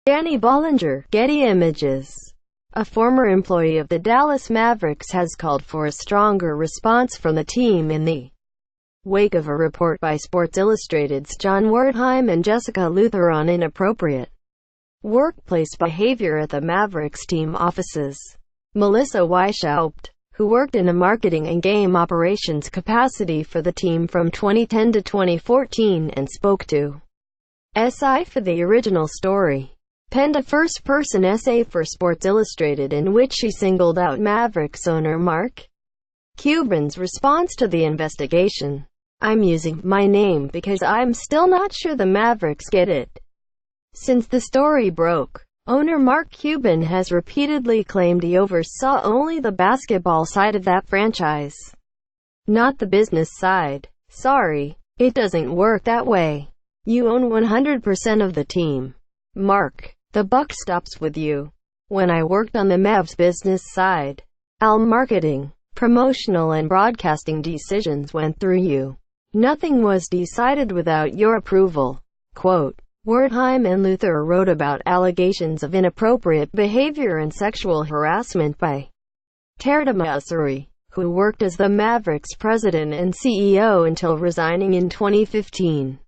Danny Bollinger, Getty Images. A former employee of the Dallas Mavericks has called for a stronger response from the team in the wake of a report by Sports Illustrated's John Wertheim and Jessica Luther on inappropriate workplace behavior at the Mavericks team offices. Melissa Weishaupt, who worked in a marketing and game operations capacity for the team from 2010 to 2014 and spoke to SI for the original story, penned a first-person essay for Sports Illustrated in which she singled out Mavericks owner Mark Cuban's response to the investigation. "I'm using my name because I'm still not sure the Mavericks get it." Since the story broke, owner Mark Cuban has repeatedly claimed he oversaw only the basketball side of that franchise, not the business side. "Sorry, it doesn't work that way. You own 100% of the team, Mark. The buck stops with you. When I worked on the Mavs business side, all marketing, promotional and broadcasting decisions went through you. Nothing was decided without your approval." Quote. Wertheim and Luther wrote about allegations of inappropriate behavior and sexual harassment by Teradama Usuri, who worked as the Mavericks president and CEO until resigning in 2015.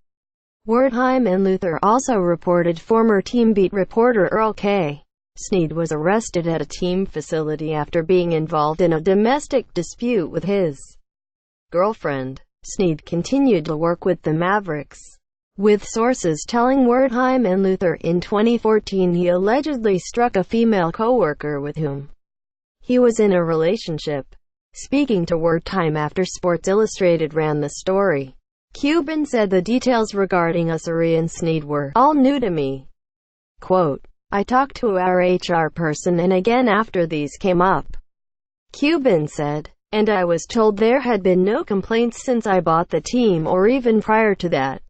Wertheim and Luther also reported former team beat reporter Earl K. Snead was arrested at a team facility after being involved in a domestic dispute with his girlfriend. Snead continued to work with the Mavericks, with sources telling Wertheim and Luther in 2014 he allegedly struck a female coworker with whom he was in a relationship. Speaking to Wertheim after Sports Illustrated ran the story, Cuban said the details regarding Usuri and Snead were all new to me. Quote, "I talked to our HR person and again after these came up," Cuban said, "and I was told there had been no complaints since I bought the team or even prior to that.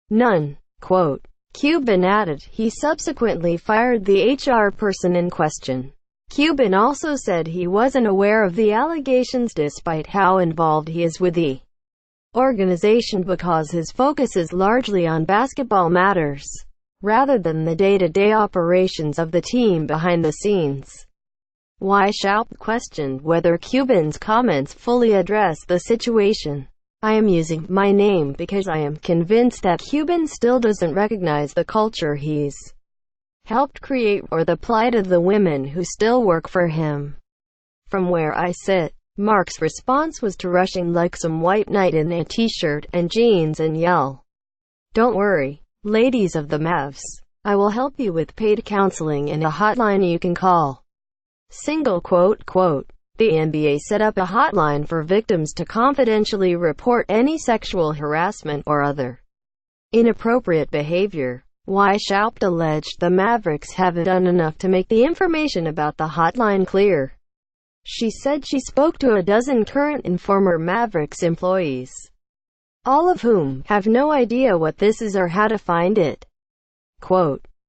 None." Quote. Cuban added he subsequently fired the HR person in question. Cuban also said he wasn't aware of the allegations despite how involved he is with the organization because his focus is largely on basketball matters, rather than the day-to-day operations of the team behind the scenes. Weishaupt questioned whether Cuban's comments fully address the situation. "I am using my name because I am convinced that Cuban still doesn't recognize the culture he's helped create or the plight of the women who still work for him. From where I sit." Mark's response was to rushing like some white knight in a t-shirt and jeans and yell, "Don't worry, ladies of the Mavs. I will help you with paid counseling and a hotline you can call." Single quote, quote. The NBA set up a hotline for victims to confidentially report any sexual harassment or other inappropriate behavior. Weishaupt alleged the Mavericks haven't done enough to make the information about the hotline clear. She said she spoke to a dozen current and former Mavericks employees, all of whom have no idea what this is or how to find it. Quote,